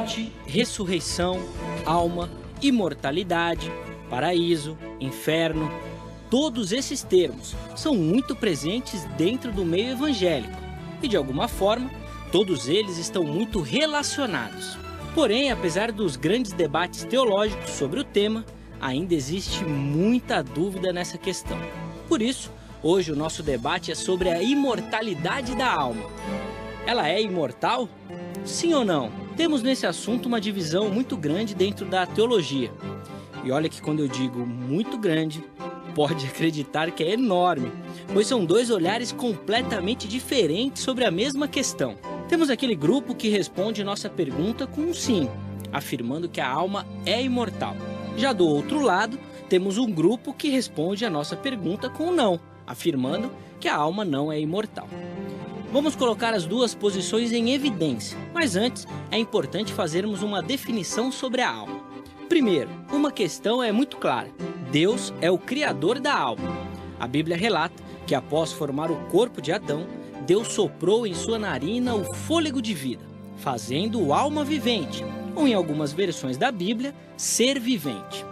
morte, ressurreição, alma, imortalidade, paraíso, inferno, todos esses termos são muito presentes dentro do meio evangélico e, de alguma forma, todos eles estão muito relacionados. Porém, apesar dos grandes debates teológicos sobre o tema, ainda existe muita dúvida nessa questão. Por isso, hoje o nosso debate é sobre a imortalidade da alma. Ela é imortal? Sim ou não? Temos nesse assunto uma divisão muito grande dentro da teologia. E olha que quando eu digo muito grande, pode acreditar que é enorme, pois são dois olhares completamente diferentes sobre a mesma questão. Temos aquele grupo que responde nossa pergunta com um sim, afirmando que a alma é imortal. Já do outro lado, temos um grupo que responde a nossa pergunta com um não, afirmando que a alma não é imortal. Vamos colocar as duas posições em evidência, mas antes é importante fazermos uma definição sobre a alma. Primeiro, uma questão é muito clara: Deus é o criador da alma. A Bíblia relata que após formar o corpo de Adão, Deus soprou em sua narina o fôlego de vida, fazendo-o alma vivente, ou em algumas versões da Bíblia, ser vivente.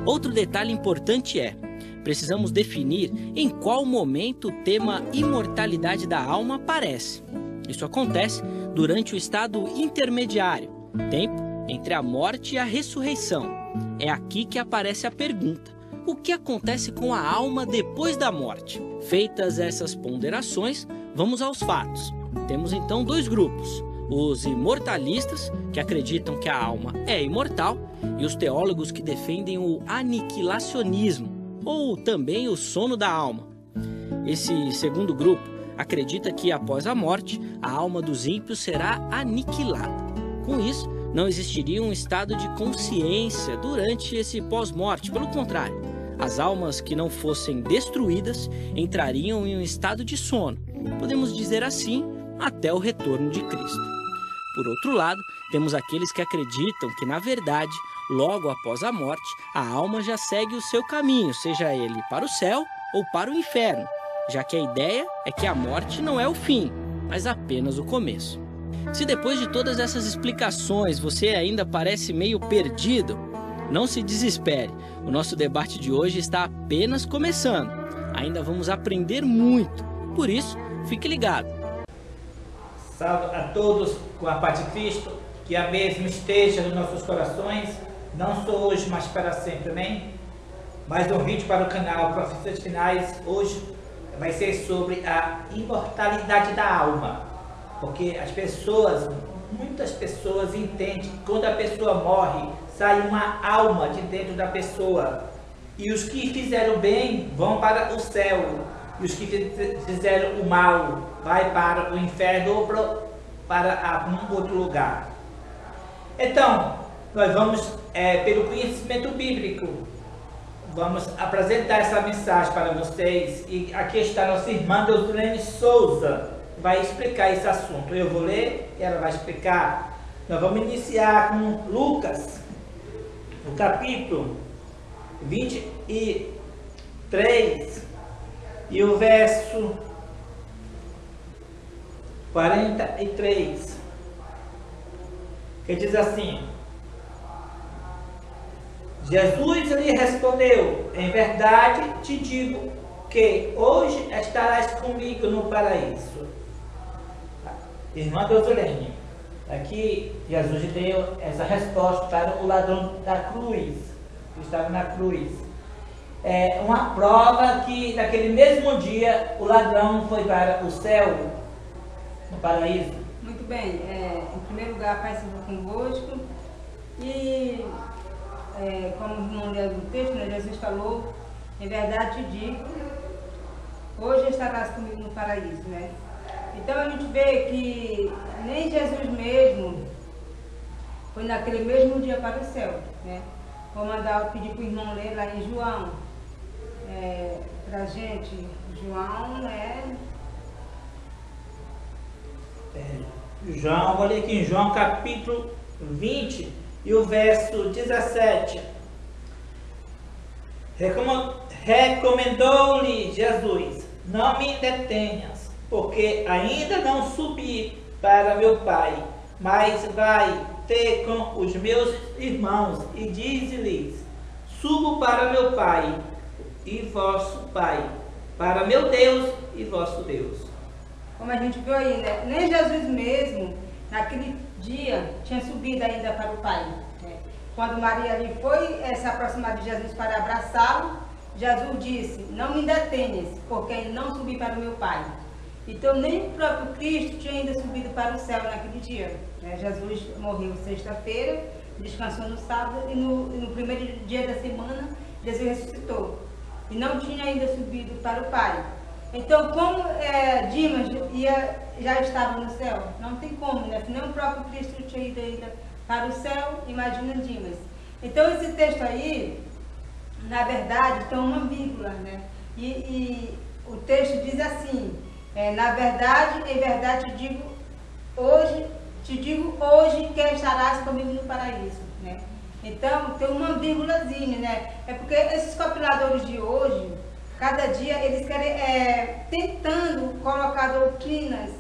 Outro detalhe importante é: precisamos definir em qual momento o tema imortalidade da alma aparece. Isso acontece durante o estado intermediário, tempo entre a morte e a ressurreição. É aqui que aparece a pergunta: o que acontece com a alma depois da morte? Feitas essas ponderações, vamos aos fatos. Temos então dois grupos: os imortalistas, que acreditam que a alma é imortal, e os teólogos que defendem o aniquilacionismo, ou também o sono da alma. Esse segundo grupo acredita que após a morte, a alma dos ímpios será aniquilada. Com isso, não existiria um estado de consciência durante esse pós-morte. Pelo contrário, as almas que não fossem destruídas entrariam em um estado de sono, podemos dizer assim, até o retorno de Cristo. Por outro lado, temos aqueles que acreditam que, na verdade, logo após a morte, a alma já segue o seu caminho, seja ele para o céu ou para o inferno, já que a ideia é que a morte não é o fim, mas apenas o começo. Se depois de todas essas explicações você ainda parece meio perdido, não se desespere. O nosso debate de hoje está apenas começando. Ainda vamos aprender muito, por isso, fique ligado. Salve a todos com a paz de Cristo, que a mesma esteja nos nossos corações, não só hoje, mas para sempre, amém? Mais um vídeo para o canal Profecias Finais. Hoje vai ser sobre a imortalidade da alma, porque muitas pessoas entendem que quando a pessoa morre, sai uma alma de dentro da pessoa, e os que fizeram bem vão para o céu, e os que fizeram o mal vai para o inferno ou para um outro lugar. Então, nós vamos, pelo conhecimento bíblico, vamos apresentar essa mensagem para vocês. E aqui está nossa irmã Deusdurene Souza, que vai explicar esse assunto. Eu vou ler e ela vai explicar. Nós vamos iniciar com Lucas, no capítulo 23, e o verso 43, que diz assim: Jesus lhe respondeu: em verdade te digo que hoje estarás comigo no paraíso. Irmã Deusdurene, aqui Jesus deu essa resposta para o ladrão da cruz, que estava na cruz. É uma prova que naquele mesmo dia o ladrão foi para o céu, no paraíso. Muito bem, em primeiro lugar, Pai, seja convosco. E como não leu no texto, né, Jesus falou: em verdade te digo, hoje estarás comigo no paraíso, né? Então a gente vê que nem Jesus mesmo foi naquele mesmo dia para o céu, né? Vou mandar pedir para o irmão ler lá em João, para a gente. João João, vou ler aqui em João capítulo 20 e o verso 17. Recomendou-lhe Jesus: não me detenhas, porque ainda não subi para meu Pai, mas vai ter com os meus irmãos e diz-lhes: subo para meu Pai e vosso Pai, para meu Deus e vosso Deus. Como a gente viu aí, né? Nem Jesus mesmo, naquele dia, tinha subido ainda para o Pai. Né? Quando Maria ali foi se aproximar de Jesus para abraçá-lo, Jesus disse: não me detenhas, porque ainda não subi para o meu Pai. Então nem o próprio Cristo tinha ainda subido para o céu naquele dia. Né? Jesus morreu sexta-feira, descansou no sábado e no primeiro dia da semana Jesus ressuscitou. E não tinha ainda subido para o Pai. Então como Dimas já estava no céu? Não tem como, né? Se nem o próprio Cristo tinha ido ainda para o céu, imagina Dimas. Então esse texto aí, na verdade, tem uma vírgula, né? E o texto diz assim: na verdade, em verdade te digo hoje que estarás comigo no paraíso, né? Então tem uma vírgulazinha, né? É porque esses compiladores de hoje, cada dia eles querem tentando colocar doutrinas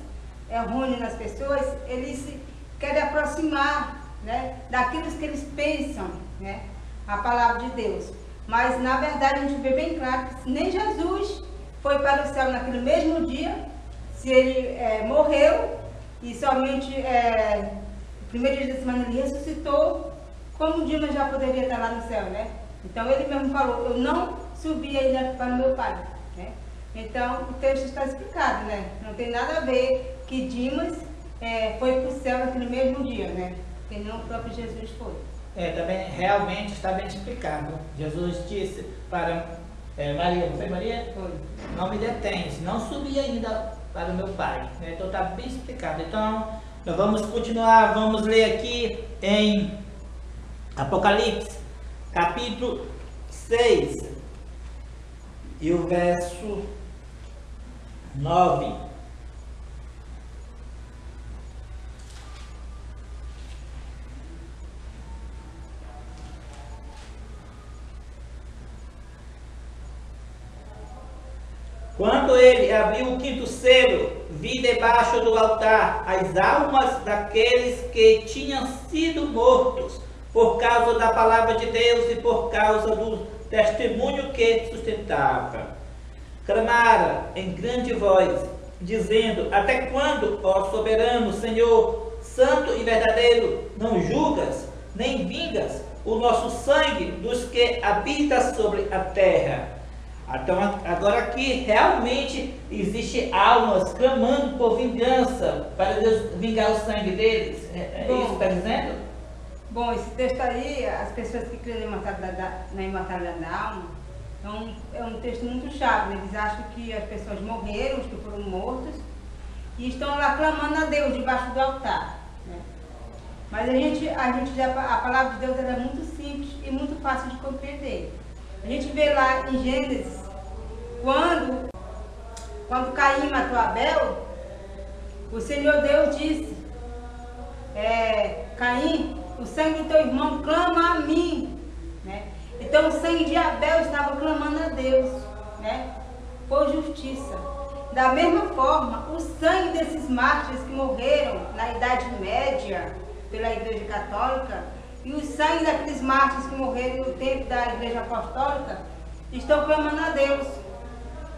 errôneas nas pessoas, eles se querem aproximar, né, daquilo que eles pensam, né, a palavra de Deus. Mas na verdade a gente vê bem claro que nem Jesus foi para o céu naquele mesmo dia, se ele morreu e somente no primeiro dia da semana ele ressuscitou, como Dimas já poderia estar lá no céu, né? Então ele mesmo falou: eu não subi ainda para o meu Pai, né? Então o texto está explicado, né? Não tem nada a ver que Dimas foi para o céu naquele mesmo dia, né? Porque não o próprio Jesus foi. Também realmente está bem explicado. Jesus disse para Maria, não foi Maria? Foi. Não me detens, não subi ainda para o meu Pai. Né? Então está bem explicado. Então nós vamos continuar, vamos ler aqui em Apocalipse, capítulo 6, e o verso 9. Quando ele abriu o quinto selo, vi debaixo do altar as almas daqueles que tinham sido mortos por causa da palavra de Deus e por causa do testemunho que sustentava. Clamaram em grande voz, dizendo: até quando, ó soberano Senhor, santo e verdadeiro, não julgas, nem vingas o nosso sangue dos que habitam sobre a terra? Então agora aqui realmente existe almas clamando por vingança, para Deus vingar o sangue deles. Isso que está dizendo? Bom, esse texto aí, as pessoas que creem na imortalidade da alma, é um texto muito chave, né? Eles acham que as pessoas morreram, os que foram mortos, e estão lá clamando a Deus debaixo do altar, né? Mas a palavra de Deus ela é muito simples e muito fácil de compreender. A gente vê lá em Gênesis, quando Caim matou Abel, o Senhor Deus disse: Caim, o sangue do teu irmão clama a mim, né? Então o sangue de Abel estava clamando a Deus, né, por justiça. Da mesma forma, o sangue desses mártires que morreram na Idade Média pela Igreja Católica e o sangue daqueles mártires que morreram no tempo da Igreja Apostólica estão clamando a Deus.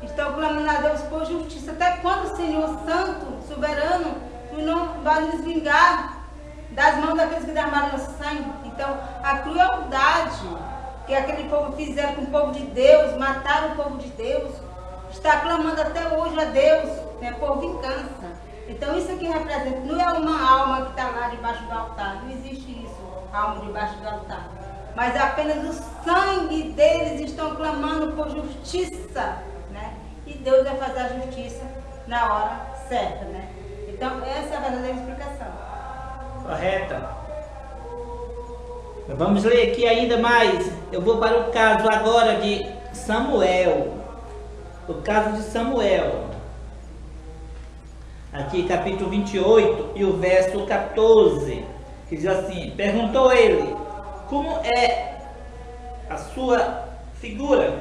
Estão clamando a Deus por justiça. Até quando, Senhor Santo, Soberano, Tu não vai nos vingar das mãos daqueles que derramaram nosso sangue? Então, a crueldade que aquele povo fizeram com o povo de Deus, mataram o povo de Deus, está clamando até hoje a Deus, né, por vingança. Então isso aqui representa, não é uma alma que está lá debaixo do altar, não existe isso, alma debaixo do altar. Mas apenas o sangue deles estão clamando por justiça, né? E Deus vai fazer a justiça na hora certa, né? Então essa é a verdadeira explicação. Correta. Vamos ler aqui ainda mais. Eu vou para o caso agora de Samuel. O caso de Samuel. Aqui capítulo 28 e o verso 14. Que diz assim: perguntou ele: como é a sua figura?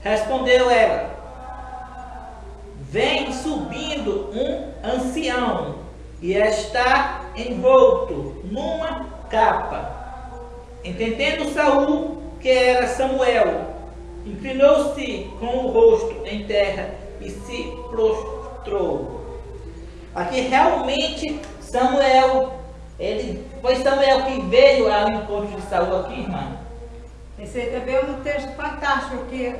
Respondeu ela: vem subindo um ancião e está envolto numa capa. Entendendo Saul que era Samuel, inclinou-se com o rosto em terra e se prostrou. Aqui realmente Samuel, foi Samuel que veio ao encontro de Saul aqui, irmã. Esse aí também é um texto fantástico que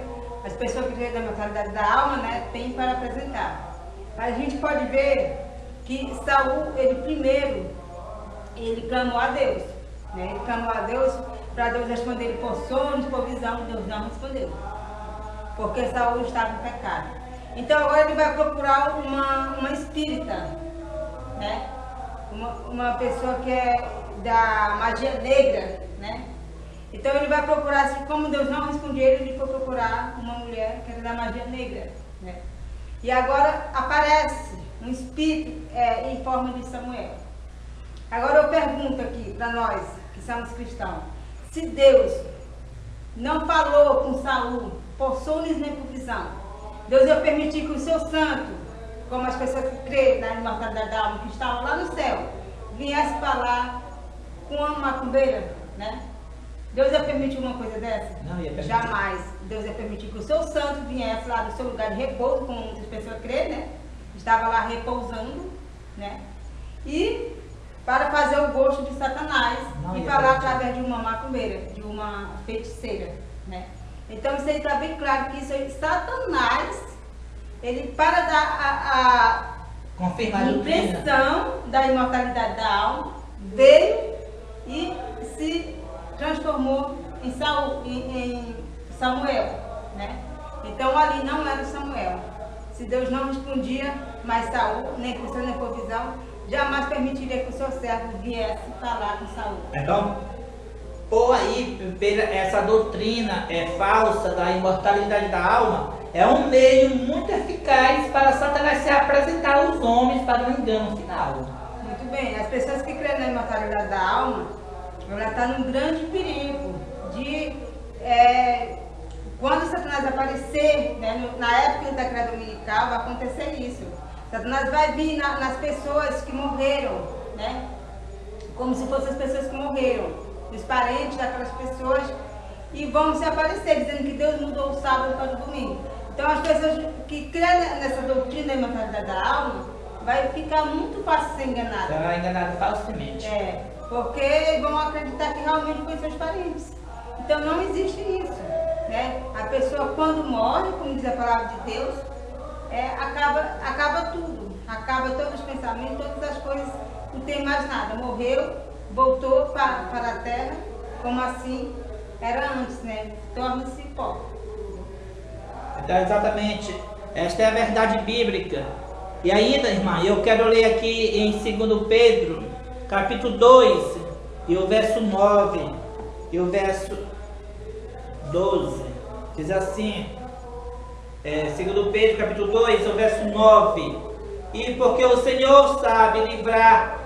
as pessoas que têm da mentalidade da alma, né, têm para apresentar. A gente pode ver que Saul, ele clamou a Deus, né? Ele clamou a Deus para Deus responder ele por sonhos, por visão. Deus não respondeu, porque Saul estava em pecado. Então agora ele vai procurar uma espírita, né? Uma pessoa que é da magia negra, né? Então ele vai procurar, como Deus não respondia ele foi procurar uma mulher que era da magia negra, né? E agora aparece um espírito em forma de Samuel. Agora eu pergunto aqui para nós que somos cristãos, se Deus não falou com Saul por sonhos nem por visão, Deus ia permitir que o seu santo, como as pessoas que creem na imortalidade da alma, que estavam lá no céu, viesse falar com uma macumbeira, né? Deus ia permitir uma coisa dessa? Não ia permitir. Jamais. Deus ia permitir que o seu santo viesse lá do seu lugar de repouso, como muitas pessoas creem, né? Estava lá repousando, né? E para fazer o gosto de Satanás e falar através de uma macumbeira, de uma feiticeira, né? Então isso aí está bem claro que isso aí, Satanás, ele para dar a impressão da imortalidade da alma, veio e se transformou em Samuel, né? Então ali não era Samuel. Se Deus não respondia mais Saul, nem por sonho, nem por visão, jamais permitiria que o seu servo viesse falar com Saul. Então, ou aí, essa doutrina falsa da imortalidade da alma, é um meio muito eficaz para Satanás se apresentar aos homens para o engano final. Muito bem, as pessoas que creem na imortalidade da alma, ela está num grande perigo de, quando Satanás aparecer, né, na época da decreto dominical, vai acontecer isso. Satanás vai vir nas pessoas que morreram, né, como se fossem as pessoas que morreram, os parentes daquelas pessoas, e vão se aparecer dizendo que Deus mudou o sábado para o domingo. Então as pessoas que creem nessa doutrina da imortalidade da alma, vai ficar muito fácil ser enganada. Será enganado falsamente. Porque vão acreditar que realmente foi seus parentes. Então não existe isso, né? A pessoa quando morre, como diz a palavra de Deus, acaba tudo. Acaba todos os pensamentos, todas as coisas, não tem mais nada. Morreu, voltou para a terra, como assim era antes, né? Torna-se pó. Então, exatamente, esta é a verdade bíblica. E ainda, irmã, eu quero ler aqui em 2 Pedro, capítulo 2, e o verso 9, e o verso 12. Diz assim, 2 Pedro, capítulo 2, o verso 9. E porque o Senhor sabe livrar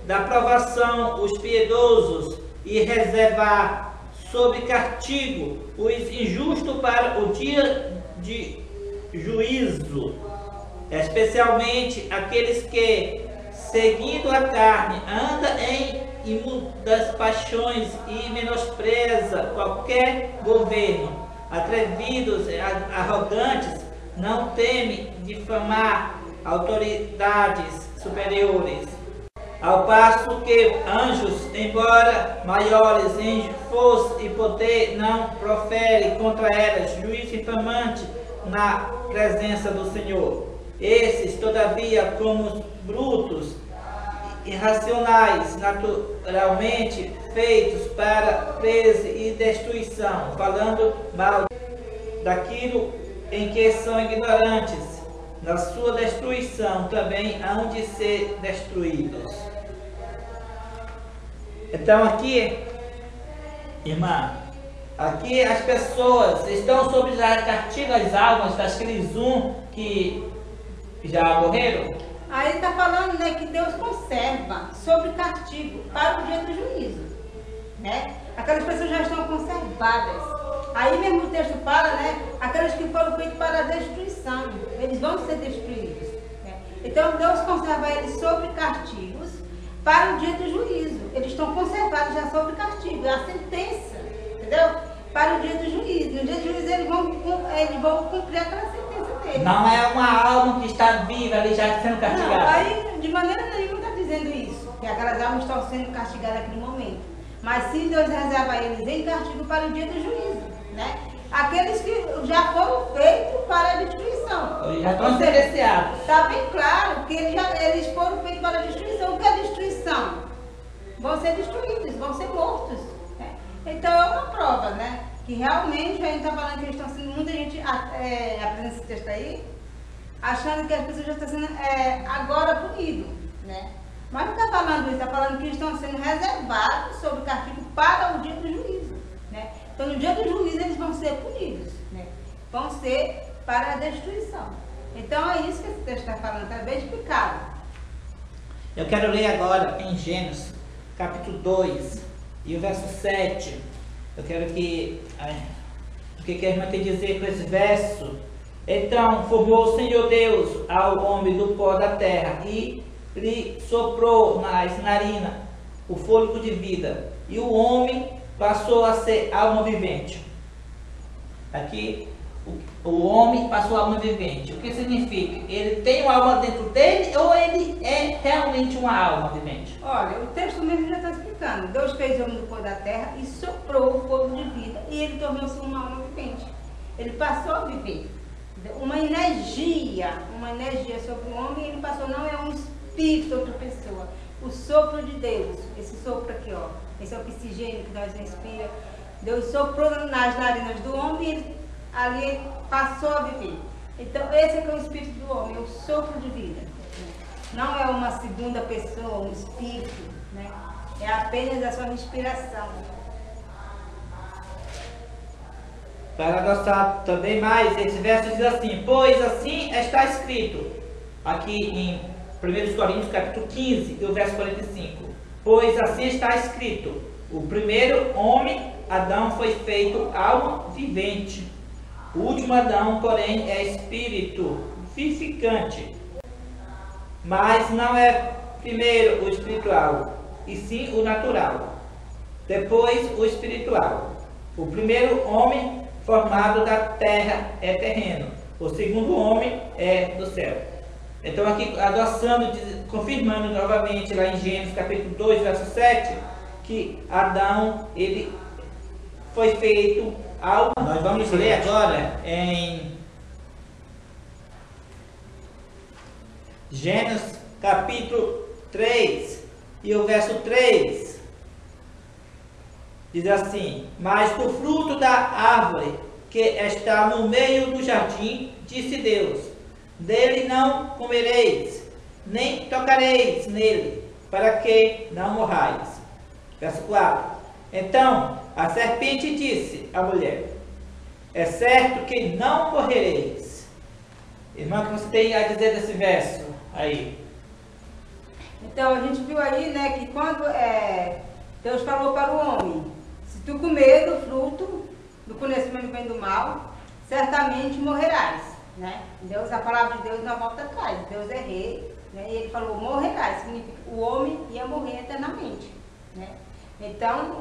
da provação os piedosos e reservar sob castigo os injustos para o dia de juízo, especialmente aqueles que, seguindo a carne, anda em imundas paixões e menospreza qualquer governo, atrevidos e arrogantes, não temem difamar autoridades superiores, ao passo que anjos, embora maiores em força e poder, não proferem contra elas juízo infamante na presença do Senhor. Esses, todavia, como brutos, irracionais, naturalmente feitos para presa e destruição, falando mal daquilo em que são ignorantes, na sua destruição também hão de ser destruídos. Então aqui, irmã, aqui as pessoas estão sob a castigo das almas daqueles que já morreram. Aí está falando, né, que Deus conserva sobre castigo para o dia do juízo, né? Aquelas pessoas já estão conservadas. Aí mesmo o texto fala, né, aquelas que foram feitas para a destruição, eles vão ser destruídos, né? Então Deus conserva eles sobre castigos para o dia do juízo. Eles estão conservados já sob castigo, é a sentença, entendeu? Para o dia do juízo. No dia do juízo eles vão cumprir aquela sentença deles. Não é uma alma que está viva ali já sendo castigada. Não, aí de maneira nenhuma está dizendo isso, que aquelas almas estão sendo castigadas naquele momento. Mas sim, Deus reserva eles em castigo para o dia do juízo, né? Aqueles que já foram feitos para a destruição. Já estão sentenciados. Está bem claro que eles foram feitos para a destruição. O que é destruição? Vão ser destruídos, vão ser mortos. Né? Então é uma prova, né? Que realmente a gente está falando que eles estão sendo, muita gente apresenta esse texto aí, achando que as pessoas já estão sendo agora punidas, né? Mas não está falando isso, está falando que eles estão sendo reservados sob castigo para o dia do juízo, né? Então no dia do juízo eles vão ser punidos, né? Vão ser para a destruição. Então é isso que esse texto está falando, está bem explicado. Eu quero ler agora em Gênesis, capítulo 2, e o verso 7. Eu quero que... o que a irmã tem a dizer com esse verso? Então formou o Senhor Deus ao homem do pó da terra e lhe soprou nas narinas o fôlego de vida, e o homem passou a ser alma vivente. Aqui, o homem passou a alma vivente. O que significa? Ele tem uma alma dentro dele ou ele é realmente uma alma vivente? Olha, o texto mesmo já está explicando. Deus fez o homem do pó da terra e soprou o fogo de vida e ele tornou-se uma alma vivente. Ele passou a viver. Uma energia sobre o homem, ele passou, não é um espírito, outra pessoa. O sopro de Deus, esse sopro aqui, ó, esse oxigênio que nós respiramos, Deus soprou nas narinas do homem e ele passou a viver. Então, esse é que é o espírito do homem, é o sopro de vida. Não é uma segunda pessoa, um espírito, né? É apenas a sua respiração. Para adoçar também mais, esse verso diz assim: pois assim está escrito, aqui em 1 Coríntios capítulo 15, e o verso 45. Pois assim está escrito, o primeiro homem, Adão, foi feito alma vivente. O último Adão, porém, é espírito vivificante. Mas não é primeiro o espiritual, e sim o natural. Depois o espiritual. O primeiro homem formado da terra é terreno. O segundo homem é do céu. Então aqui adoçando, confirmando novamente lá em Gênesis capítulo 2, verso 7, que Adão, ele foi feito alma. Nós vamos ler agora em Gênesis capítulo 3 e o verso 3 diz assim: mas do fruto da árvore que está no meio do jardim, disse Deus, dele não comereis, nem tocareis nele, para que não morrais. Verso 4. Então a serpente disse à mulher: é certo que não morrereis. Irmã, o que você tem a dizer desse verso aí? Então a gente viu aí, né, que quando Deus falou para o homem: se tu comer do fruto do conhecimento do bem e do mal, certamente morrerás, né? Deus, a palavra de Deus não volta atrás. Deus é rei, né? E ele falou morrerás, significa o homem ia morrer eternamente, né? Então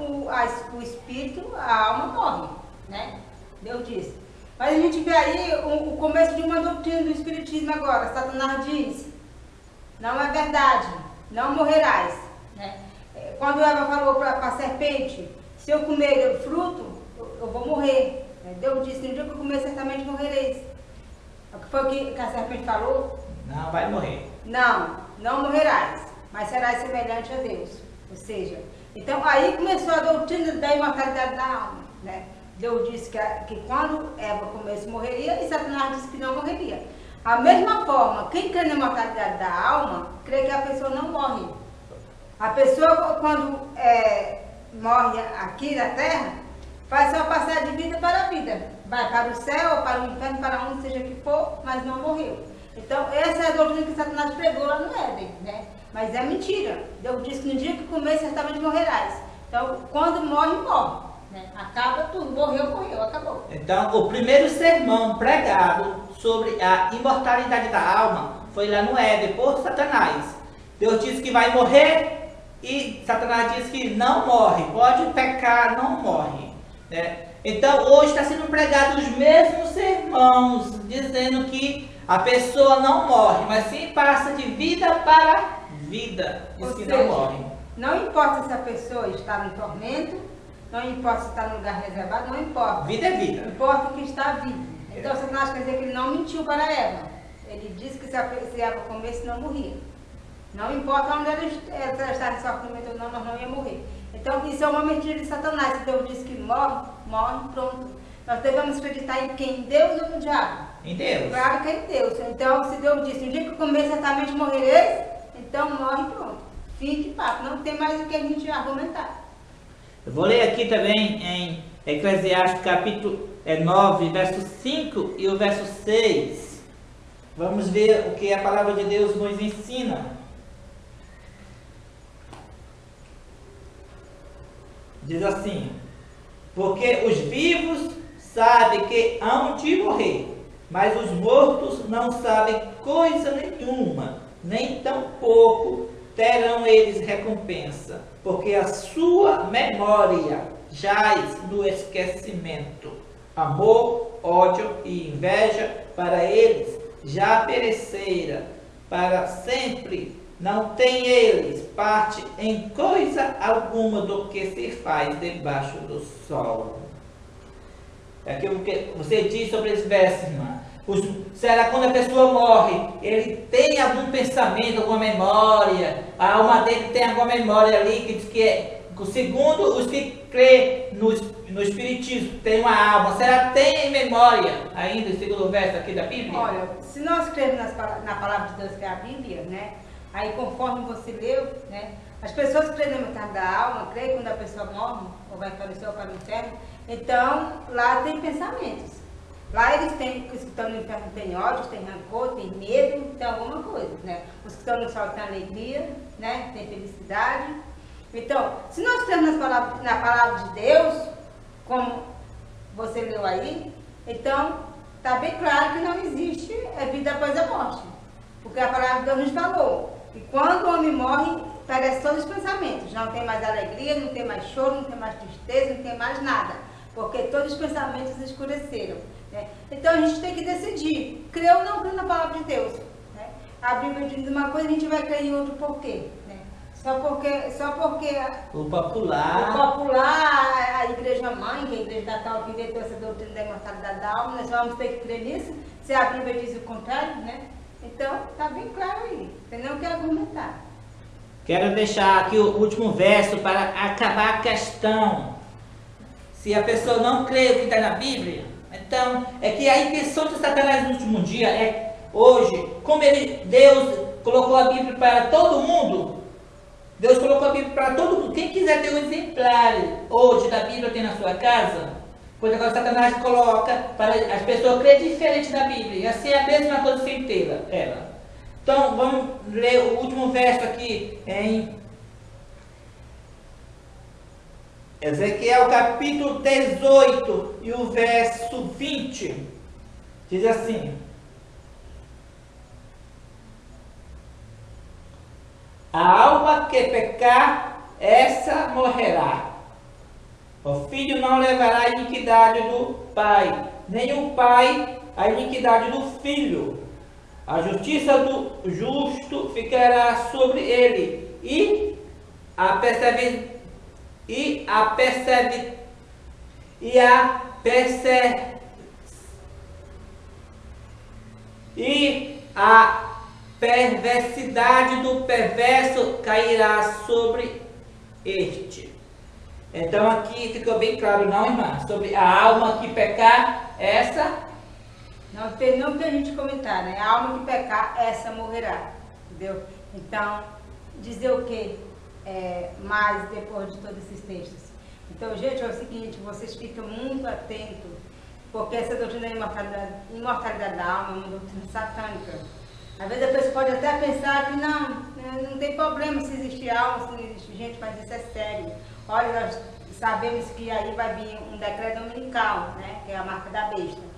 o espírito, a alma morre, né? Deus disse. Mas a gente vê aí o começo de uma doutrina do espiritismo agora. Satanás diz: não é verdade, não morrerás, né? Quando Eva falou para a serpente: se eu comer o fruto, eu vou morrer. Deus disse: no dia que eu comer, certamente morrereis. O que foi que a serpente falou? Não vai morrer. Não morrerás, mas serás semelhante a Deus. Ou seja, então aí começou a doutrina da imortalidade da alma, né? Deus disse que quando Eva comesse, morreria, e Satanás disse que não morreria. A mesma forma, quem crê na imortalidade da alma, crê que a pessoa não morre. A pessoa, quando morre aqui na terra, faz só passar de vida para a vida. Vai para o céu, para o inferno, para onde seja que for, mas não morreu. Então, essa é a doutrina que Satanás pregou lá no Éden, né? Mas é mentira. Deus disse que no dia que comer, certamente morrerás. Então, quando morre, morre, né? Acaba tudo. Morreu, acabou. Então, o primeiro sermão pregado sobre a imortalidade da alma foi lá no Éden, por Satanás. Deus disse que vai morrer e Satanás diz que não morre, pode pecar, não morre, né? Então hoje está sendo pregado os mesmos sermões, dizendo que a pessoa não morre, mas sim passa de vida para vida, diz que não morre. Não importa se a pessoa está no tormento, não importa se está no lugar reservado, não importa. Vida é vida. Importa que está vivo. Então Satanás quer dizer que ele não mentiu para Eva. Ele disse que se Eva comesse, não morria. Não importa onde ela está em sofrimento ou não, nós não ia morrer. Então isso é uma mentira de Satanás. Se Deus disse que morre, morre, pronto. Nós devemos acreditar em quem? Em Deus ou no diabo? Em Deus. Claro que é em Deus. Então se Deus disse, no dia que comer certamente morrereis, então morre, pronto. Fim de papo. Não tem mais o que a gente argumentar. Eu vou ler aqui também em Eclesiastes capítulo 9, verso 5 e o verso 6. Vamos ver o que a palavra de Deus nos ensina. Diz assim: porque os vivos sabem que hão de morrer, mas os mortos não sabem coisa nenhuma, nem tampouco terão eles recompensa, porque a sua memória jaz no esquecimento. Amor, ódio e inveja para eles já pereceram para sempre. Não tem eles parte em coisa alguma do que se faz debaixo do sol. É aquilo que você diz sobre esse verso, irmã. Será quando a pessoa morre, ele tem algum pensamento, alguma memória, a alma dele tem alguma memória ali, que diz que é, segundo os que crê no Espiritismo, tem uma alma. Será que tem memória ainda, segundo o verso aqui da Bíblia? Olha, se nós cremos na palavra de Deus, que é a Bíblia, né? Aí conforme você leu, né? As pessoas que creem na metade da alma, creem quando a pessoa morre, ou vai para o céu ou para o inferno, então lá tem pensamentos. Lá eles têm, os que estão no inferno tem ódio, tem rancor, tem medo, tem alguma coisa, né? Os que estão no céu têm alegria, né? Tem felicidade. Então, se nós cremos na palavra de Deus, como você leu aí, então está bem claro que não existe vida após a morte. Porque a palavra de Deus nos falou que quando o homem morre, perece todos os pensamentos. Não tem mais alegria, não tem mais choro, não tem mais tristeza, não tem mais nada. Porque todos os pensamentos escureceram. Né? Então a gente tem que decidir, crer ou não crer na palavra de Deus. Né? A Bíblia diz uma coisa, a gente vai crer em outro por quê? Né? Só porque o popular, a igreja mãe, que é a igreja da tal, que inventou essa doutrina da imortalidade da alma, nós vamos ter que crer nisso, se a Bíblia diz o contrário, né? Então, está bem claro aí, tem nem o que argumentar. Quero deixar aqui o último verso para acabar a questão. Se a pessoa não crê o que está na Bíblia, então, é que a intenção de Satanás no último dia é, hoje, como Deus colocou a Bíblia para todo mundo, Deus colocou a Bíblia para todo mundo. Quem quiser ter um exemplar hoje da Bíblia, tem na sua casa, pois agora Satanás coloca para as pessoas crerem diferente da Bíblia. E assim é a mesma coisa sem ela. Então, vamos ler o último verso aqui em Ezequiel capítulo 18 e o verso 20. Diz assim: a alma que pecar, essa morrerá. O filho não levará a iniquidade do pai, nem o pai a iniquidade do filho. A justiça do justo ficará sobre ele, e a perversidade do perverso cairá sobre este. Então aqui ficou bem claro, não, irmã? Sobre a alma que pecar, essa... Não tem o que a gente comentar, né? A alma que pecar, essa morrerá. Entendeu? Então, dizer o que mais depois de todos esses textos? Então, gente, é o seguinte, vocês ficam muito atentos, porque essa doutrina da imortalidade da alma é uma doutrina satânica. Às vezes a pessoa pode até pensar que não tem problema se existe alma, se não existe gente, mas isso é sério. Olha, nós sabemos que aí vai vir um decreto dominical, né? Que é a marca da besta.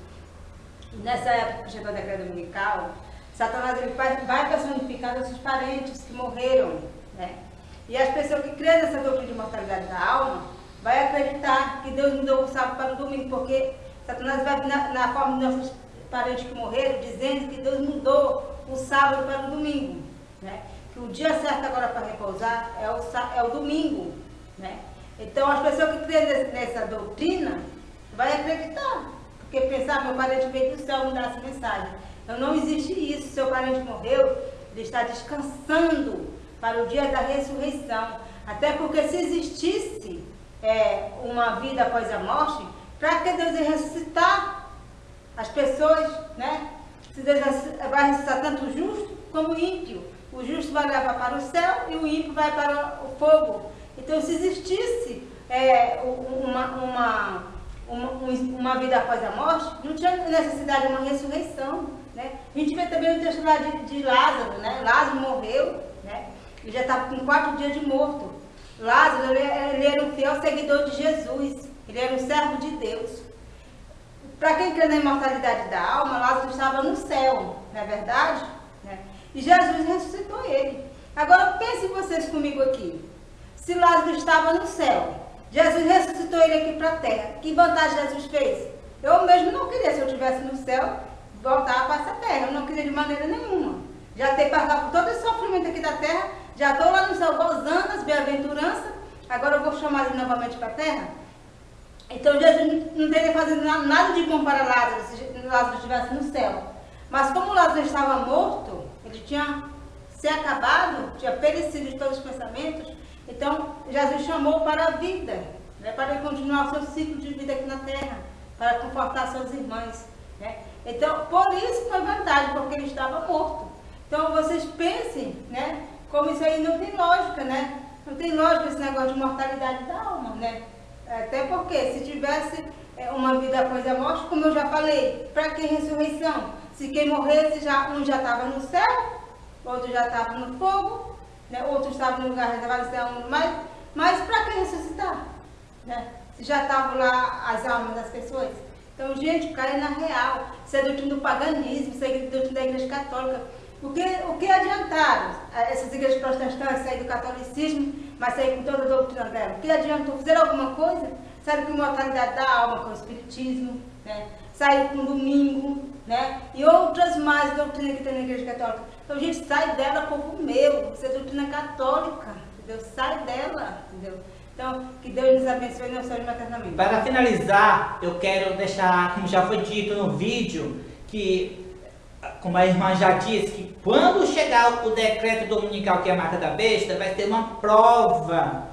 Nessa época que chegou o decreto dominical, Satanás ele vai personificar os seus parentes que morreram, né? E as pessoas que creem nessa doutrina de imortalidade da alma vai acreditar que Deus mudou o sábado para o domingo, porque Satanás vai vir na forma de nossos parentes que morreram, dizendo que Deus mudou o sábado para o domingo, né? Que o dia certo agora para repousar é o domingo, né? Então as pessoas que creem nessa doutrina vai acreditar, porque pensar, meu parente veio do céu me dar essa mensagem. Então não existe isso, seu parente morreu, ele está descansando para o dia da ressurreição. Até porque se existisse uma vida após a morte, para que Deus ia ressuscitar as pessoas, né? Se Deus vai ressuscitar tanto o justo como o ímpio. O justo vai levar para o céu e o ímpio vai para o fogo. Então, se existisse uma vida após a morte, não tinha necessidade de uma ressurreição, né? A gente vê também o texto lá de Lázaro, né? Lázaro morreu, né? Ele já estava com 4 dias de morto. Lázaro, ele era um fiel seguidor de Jesus. Ele era um servo de Deus. Para quem crê na imortalidade da alma, Lázaro estava no céu, não é verdade? Né? E Jesus ressuscitou ele. Agora pensem vocês comigo aqui. Se Lázaro estava no céu, Jesus ressuscitou ele aqui para a terra. Que vantagem Jesus fez? Eu mesmo não queria, se eu estivesse no céu, voltar para essa terra. Eu não queria de maneira nenhuma. Já ter passado por todo esse sofrimento aqui da terra, já estou lá no céu gozando as bem-aventuranças, agora eu vou chamar ele novamente para a terra? Então Jesus não teria fazendo nada de bom para Lázaro, se Lázaro estivesse no céu. Mas como Lázaro estava morto, ele tinha se acabado, tinha perecido de todos os pensamentos, então Jesus chamou para a vida, né, para ele continuar o seu ciclo de vida aqui na terra, para confortar suas irmãs, né? Então, por isso foi vantagem, porque ele estava morto. Então vocês pensem, né, como isso aí não tem lógica, né? Não tem lógica esse negócio de mortalidade da alma, né? Até porque se tivesse uma vida após a morte, como eu já falei, para que ressurreição? Se quem morresse, um já estava no céu, outro já estava no fogo, né? Outro estava no lugar reservado, mas para que ressuscitar? Né? Se já estavam lá as almas das pessoas. Então, gente, cai na real. Isso é doutrina do paganismo, isso é doutrina da Igreja Católica. O que adiantaram essas igrejas protestantes sair do catolicismo, mas sair com toda a doutrina dela? O que adiantou? Fizeram alguma coisa? Saíram com imortalidade da alma, com o espiritismo, né? Saíram com o domingo, né? E outras mais doutrinas que tem na Igreja Católica. Então, gente, sai dela, povo meu. Isso é doutrina católica, entendeu? Sai dela, entendeu? Então, que Deus nos abençoe e nos salve maternamente. Para finalizar, eu quero deixar, como já foi dito no vídeo, que, como a irmã já disse, que quando chegar o decreto dominical, que é a marca da besta, vai ter uma prova.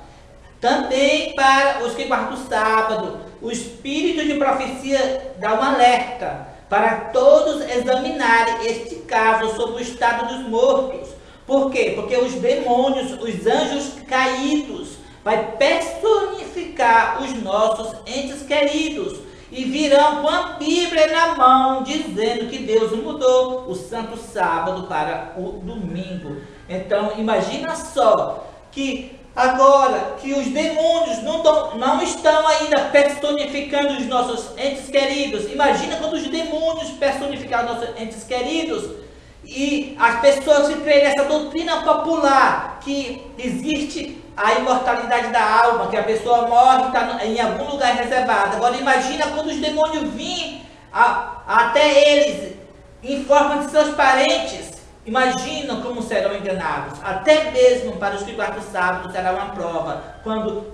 Também para os que guardam o sábado, o espírito de profecia dá um alerta para todos examinarem este caso sobre o estado dos mortos. Por quê? Porque os demônios, os anjos caídos, vai personificar os nossos entes queridos e virão com a Bíblia na mão, dizendo que Deus mudou o santo sábado para o domingo. Então, imagina só que agora que os demônios não estão ainda personificando os nossos entes queridos. Imagina quando os demônios personificarem os nossos entes queridos e as pessoas que creem nessa doutrina popular que existe a imortalidade da alma, que a pessoa morre e está em algum lugar reservado. Agora imagina quando os demônios virem até eles em forma de seus parentes. Imagina como serão enganados. Até mesmo para os que guardam o sábado será uma prova. Quando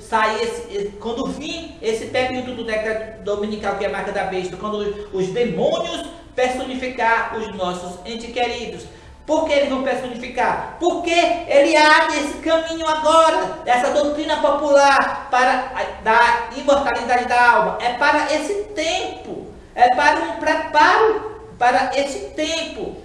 vir esse período do decreto dominical, que é a marca da besta, quando os demônios personificar os nossos entes queridos. Por que eles vão personificar? Porque ele abre esse caminho agora, essa doutrina popular para da imortalidade da alma. É para esse tempo, é para um preparo para esse tempo.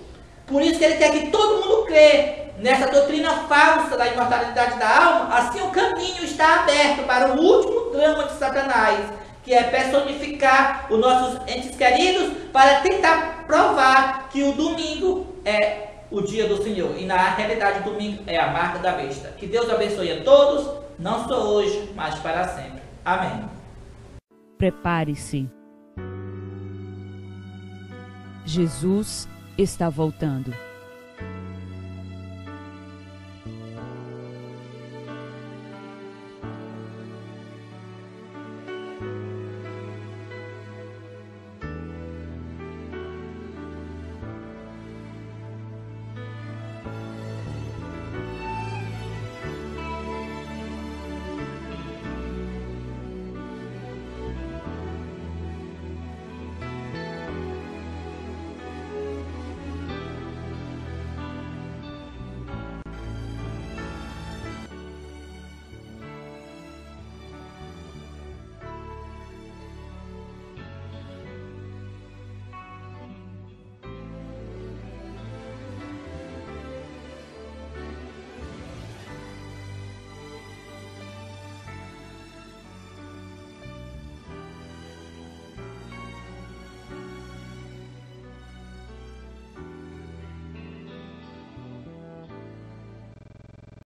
Por isso que ele quer que todo mundo crê nessa doutrina falsa da imortalidade da alma. Assim o caminho está aberto para o último drama de Satanás, que é personificar os nossos entes queridos para tentar provar que o domingo é o dia do Senhor. E na realidade o domingo é a marca da besta. Que Deus abençoe a todos, não só hoje, mas para sempre. Amém. Prepare-se. Jesus está voltando.